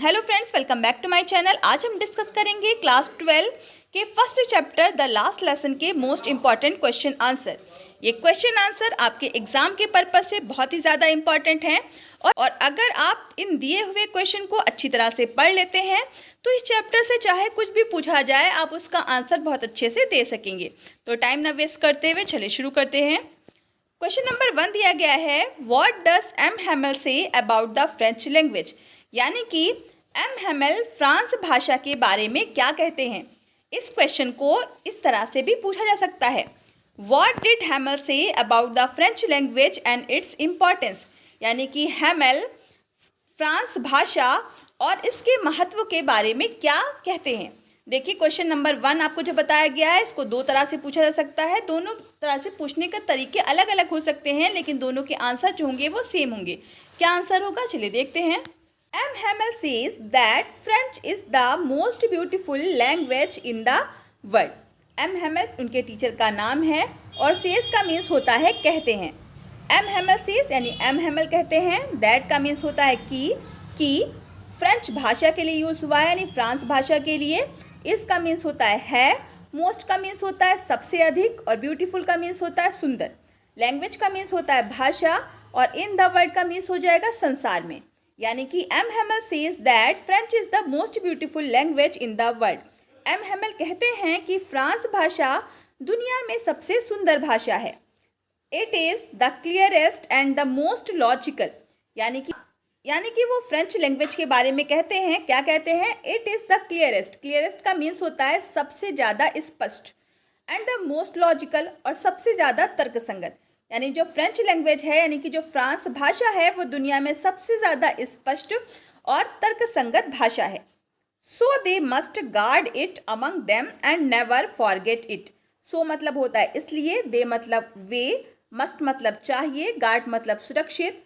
Hello friends, welcome back to my channel. आज हम discuss करेंगे क्लास 12 के first chapter the last lesson के मोस्ट इंपॉर्टेंट क्वेश्चन आंसर। ये क्वेश्चन आंसर आपके एग्जाम के पर्पस से बहुत ही ज़्यादा इंपॉर्टेंट हैं और अगर आप इन दिए हुए क्वेश्चन को अच्छी तरह से पढ़ लेते हैं तो इस चैप्टर से चाहे कुछ भी पूछा जाए आप उसका आंसर बहुत अच्छे से दे सकेंगे। तो टाइम ना वेस्ट करते हुए चलिए शुरू करते हैं। क्वेश्चन नंबर 1 दिया गया है, what does M Hamel say about the French language, यानी कि एम हैमेल फ्रांस भाषा के बारे में क्या कहते हैं। इस क्वेश्चन को इस तरह से भी पूछा जा सकता है, what did Hamel say about the French language and it's importance, यानी कि हैमेल फ्रांस भाषा और इसके महत्व के बारे में क्या कहते हैं। देखिए क्वेश्चन नंबर 1 आपको जो बताया गया है इसको दो तरह से पूछा जा सकता है। दोनों तरह से पूछने के तरीके अलग अलग हो सकते हैं, लेकिन दोनों के आंसर जो होंगे वो सेम होंगे। क्या आंसर होगा चलिए देखते हैं। M Hamel says that French is the most beautiful language in the world. M Hamel उनके टीचर का नाम है और सेज का मीन्स होता है कहते हैं। एम हैमेल सेज यानी एम हैमेल कहते हैं, दैट का मीन्स होता है कि फ्रेंच भाषा के लिए यूज़ हुआ है यानी फ्रांस भाषा के लिए। इसका मीन्स होता है, मोस्ट का मीन्स होता है सबसे अधिक और ब्यूटीफुल का मीन्स होता है सुंदर। लैंग्वेज का मीन्स होता है भाषा और इन द वर्ल्ड का मीन्स हो जाएगा संसार में। यानी कि M Hamel says that French is the most beautiful language in the world. M Hamel कहते हैं कि फ्रांस भाषा दुनिया में सबसे सुंदर भाषा है। It is the clearest and the most logical, यानी कि वो फ्रेंच लैंग्वेज के बारे में कहते हैं। क्या कहते हैं? It is the clearest. Clearest का मीन्स होता है सबसे ज़्यादा स्पष्ट, एंड द मोस्ट लॉजिकल और सबसे ज़्यादा तर्कसंगत। यानी जो फ्रेंच लैंग्वेज है यानी कि जो फ्रांस भाषा है वो दुनिया में सबसे ज़्यादा स्पष्ट और तर्कसंगत भाषा है। So they must guard it among them and never forget it. So मतलब होता है इसलिए, दे मतलब वे, मस्ट मतलब चाहिए, गार्ड मतलब सुरक्षित,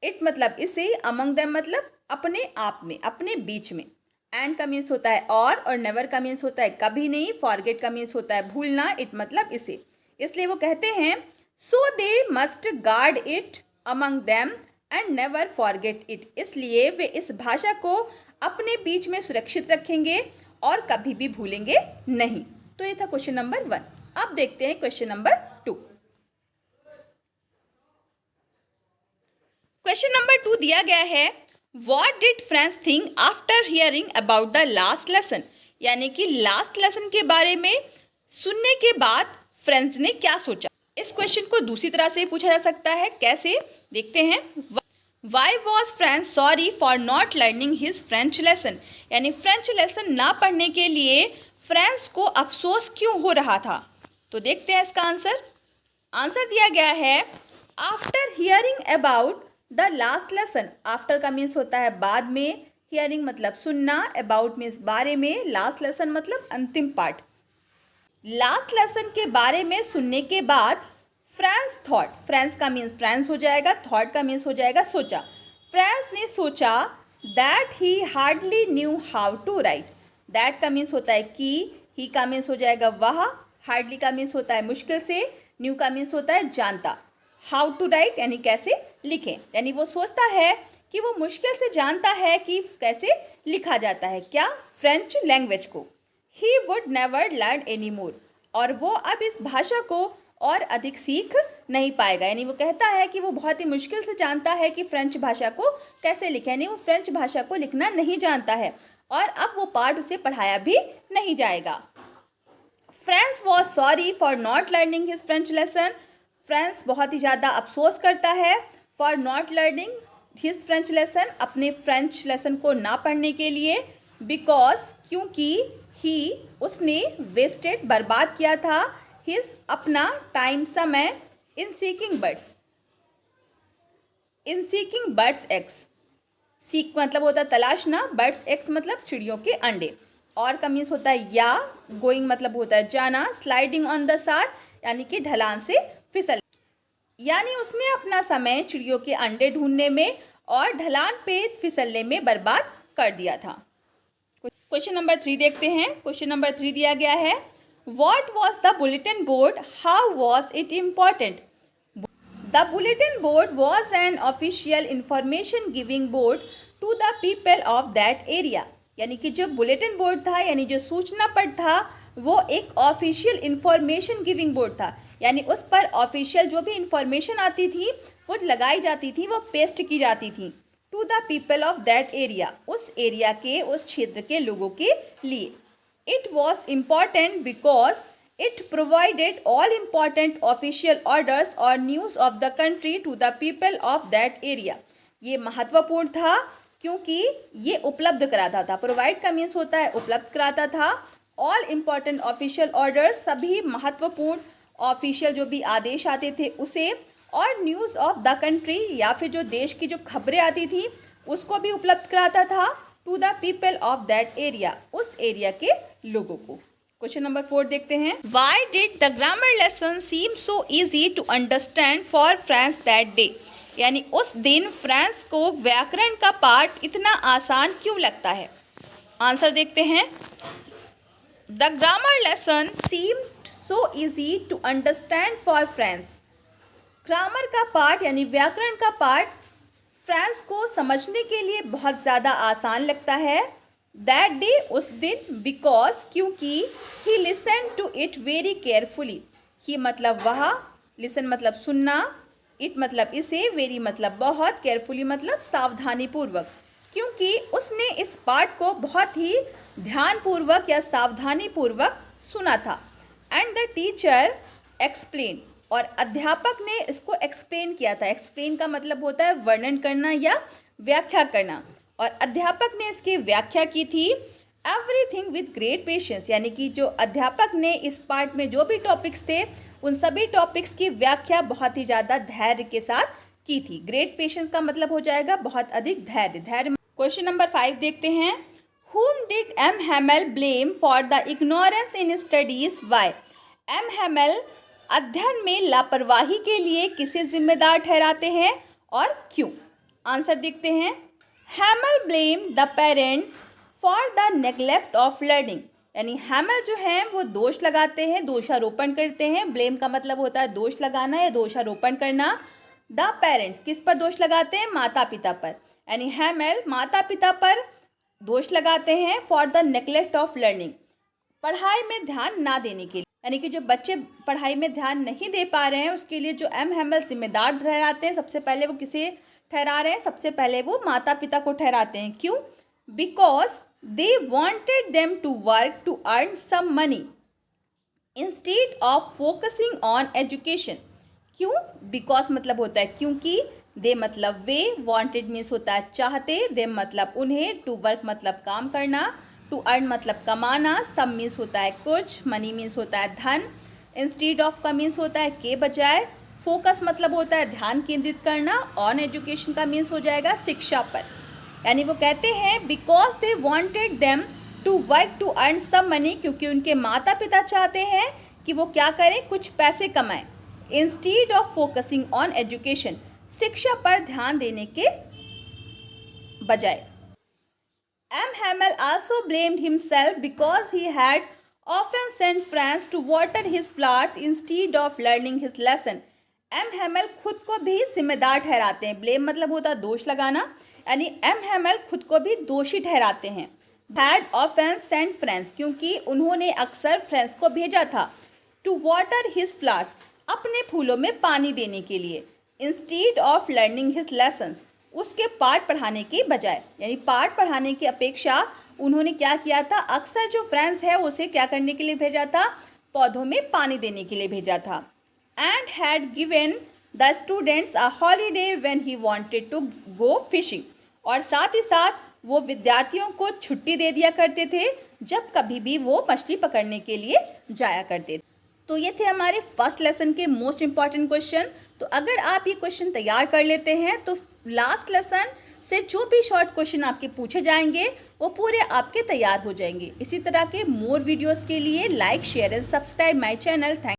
इट मतलब इसे, अमंग देम मतलब अपने आप में, अपने बीच में। एंड का मीन्स होता है और नेवर का मीन्स होता है कभी नहीं, फॉरगेट का मीन्स होता है भूलना, इट मतलब इसे। इसलिए वो कहते हैं so they must guard it among them and never forget it. इसलिए वे इस भाषा को अपने बीच में सुरक्षित रखेंगे और कभी भी भूलेंगे नहीं। तो ये था क्वेश्चन नंबर 1। अब देखते हैं क्वेश्चन नंबर 2। क्वेश्चन नंबर 2 दिया गया है, what did French think after hearing about the last lesson, यानी कि लास्ट लेसन के बारे में सुनने के बाद फ्रेंच ने क्या सोचा। इस क्वेश्चन को दूसरी तरह से पूछा जा सकता है, कैसे देखते हैं। Why was French sorry for not learning his French lesson, यानी फ्रेंच लेसन ना पढ़ने के लिए फ्रेंच को अफसोस क्यों हो रहा था। तो देखते हैं इसका आंसर। आंसर दिया गया है, after hearing about the last lesson. After का मीन्स होता है बाद में, हियरिंग मतलब सुनना, अबाउट मीन्स बारे में, लास्ट लेसन मतलब अंतिम पाठ। लास्ट लेसन के बारे में सुनने के बाद फ्रेंच थॉट, फ्रेंच का मीन्स फ्रेंच हो जाएगा, थॉट का मीन्स हो जाएगा सोचा। फ्रेंच ने सोचा that he hardly knew how to write. That का मीन्स होता है कि, ही का मीन्स हो जाएगा वह, हार्डली का मीन्स होता है मुश्किल से, न्यू का मीन्स होता है जानता, हाउ टू राइट यानी कैसे लिखें। यानी वो सोचता है कि वो मुश्किल से जानता है कि कैसे लिखा जाता है क्या, फ्रेंच लैंग्वेज को। He would never learn any more, और वो अब इस भाषा को और अधिक सीख नहीं पाएगा। यानी वो कहता है कि वो बहुत ही मुश्किल से जानता है कि फ्रेंच भाषा को कैसे लिखें, यानी वो फ्रेंच भाषा को लिखना नहीं जानता है और अब वो पाठ उसे पढ़ाया भी नहीं जाएगा। French was sorry for not learning his French lesson. French बहुत ही ज़्यादा अफसोस करता है for not learning his French lesson, अपने फ्रेंच लेसन को ना पढ़ने के लिए, बिकॉज क्योंकि ही उसने वेस्टेड बर्बाद किया था, हिज अपना टाइम समय, इन सीकिंग बर्ड्स एग्स। सीक मतलब होता है तलाशना, बर्ड्स एग्स मतलब चिड़ियों के अंडे, और का मीन्स होता है या, गोइंग मतलब होता है जाना, स्लाइडिंग ऑन द सार यानी कि ढलान से फिसल, यानी उसने अपना समय चिड़ियों के अंडे ढूंढने में और ढलान पे फिसलने में बर्बाद कर दिया था। क्वेश्चन नंबर 3 देखते हैं। क्वेश्चन नंबर 3 दिया गया है, what was the bulletin board, how was it important. The bulletin board was an official information giving board to the people of that area. यानी कि जो बुलेटिन बोर्ड था, यानी जो सूचना पट था, वो एक ऑफिशियल इंफॉर्मेशन गिविंग बोर्ड था। यानी उस पर ऑफिशियल जो भी इंफॉर्मेशन आती थी वो लगाई जाती थी, वो पेस्ट की जाती थी। To the people of that area, उस एरिया के, उस क्षेत्र के लोगों के लिए। It was important because it provided all important official orders और news of the country to the people of that area. ये महत्वपूर्ण था क्योंकि ये उपलब्ध कराता था। प्रोवाइड का मीन्स होता है उपलब्ध कराता था। ऑल इम्पॉर्टेंट ऑफिशियल ऑर्डर्स, सभी महत्वपूर्ण ऑफिशियल जो भी आदेश आते थे उसे, और न्यूज़ ऑफ द कंट्री या फिर जो देश की जो खबरें आती थी उसको भी उपलब्ध कराता था to the people of that area, उस एरिया के लोगों को। क्वेश्चन नंबर 4 देखते हैं। Why did the grammar lesson seem so easy to understand for Franz that day. यानी उस दिन फ्रांस को व्याकरण का पाठ इतना आसान क्यों लगता है। आंसर देखते हैं। The grammar lesson seemed so easy to understand for Franz. Grammar का पाठ यानी व्याकरण का पाठ फ्रांस को समझने के लिए बहुत ज़्यादा आसान लगता है। दैट डे, उस दिन, बिकॉज, क्योंकि, he listen to it very carefully. He मतलब वह, लिसन मतलब सुनना, इट मतलब इसे, वेरी मतलब बहुत, केयरफुली मतलब सावधानीपूर्वक। क्योंकि उसने इस पाठ को बहुत ही ध्यानपूर्वक या सावधानीपूर्वक सुना था। एंड द टीचर एक्सप्लेन, और अध्यापक ने इसको एक्सप्लेन किया था। एक्सप्लेन का मतलब होता है वर्णन करना या व्याख्या करना, और अध्यापक ने इसकी व्याख्या की थी। एवरीथिंग विद ग्रेट पेशेंस, यानी कि जो अध्यापक ने इस पार्ट में जो भी टॉपिक्स थे उन सभी टॉपिक्स की व्याख्या बहुत ही ज़्यादा धैर्य के साथ की थी। ग्रेट पेशेंस का मतलब हो जाएगा बहुत अधिक धैर्य। क्वेश्चन नंबर 5 देखते हैं। Whom did M. Hamel blame for the ignorance in studies? Why? M. Hamel अध्ययन में लापरवाही के लिए किसे जिम्मेदार ठहराते हैं और क्यों। आंसर देखते हैं। Hamel blame the parents for the neglect of learning। यानी हैमल जो है वो दोष लगाते हैं, दोषारोपण करते हैं। ब्लेम का मतलब होता है दोष लगाना या दोषारोपण करना। द पेरेंट्स, किस पर दोष लगाते हैं, माता पिता पर। यानी हैमल माता पिता पर दोष लगाते हैं for the neglect of learning, पढ़ाई में ध्यान ना देने के लिए। यानी कि जो बच्चे पढ़ाई में ध्यान नहीं दे पा रहे हैं उसके लिए जो एम हैमल जिम्मेदार ठहराते हैं, सबसे पहले वो किसे ठहरा रहे हैं, सबसे पहले वो माता पिता को ठहराते हैं। क्यों? Because they wanted them to work to earn some money instead of focusing on education. क्यों? बिकॉज मतलब होता है क्योंकि, दे मतलब वे, वॉन्टेड मीन्स होता है चाहते, देम मतलब उन्हें, टू वर्क मतलब काम करना, टू अर्न मतलब कमाना, सम मीन्स होता है कुछ, मनी मीन्स होता है धन, इंस्टीड ऑफ का मीन्स होता है के बजाय, फोकस मतलब होता है ध्यान केंद्रित करना, ऑन एजुकेशन का मीन्स हो जाएगा शिक्षा पर। यानी वो कहते हैं because they wanted them to work to earn some money, क्योंकि उनके माता पिता चाहते हैं कि वो क्या करें, कुछ पैसे कमाएं। Instead of focusing on education, शिक्षा पर ध्यान देने के बजाय। M. Hamel also blamed himself because he had often sent friends to water his flowers instead of learning his lesson. M. Hamel खुद को भी जिम्मेदार ठहराते हैं। ब्लेम मतलब होता है दोष लगाना, यानी M. Hamel खुद को भी दोषी ठहराते हैं। Had often sent friends, क्योंकि उन्होंने अक्सर फ्रेंड्स को भेजा था। To water his flowers, अपने फूलों में पानी देने के लिए। Instead of learning his lessons, उसके पाठ पढ़ाने की बजाय, यानी पाठ पढ़ाने की अपेक्षा उन्होंने क्या किया था, अक्सर जो फ्रेंड्स है उसे क्या करने के लिए भेजा था, पौधों में पानी देने के लिए भेजा था। And had given the students a holiday when he wanted to go fishing, और साथ ही साथ वो विद्यार्थियों को छुट्टी दे दिया करते थे जब कभी भी वो मछली पकड़ने के लिए जाया करते थे। तो ये थे हमारे फर्स्ट लेसन के मोस्ट इम्पॉर्टेंट क्वेश्चन। तो अगर आप ये क्वेश्चन तैयार कर लेते हैं तो लास्ट लेसन से जो भी शॉर्ट क्वेश्चन आपके पूछे जाएंगे वो पूरे आपके तैयार हो जाएंगे। इसी तरह के मोर वीडियोस के लिए like, share and subscribe my channel. Thank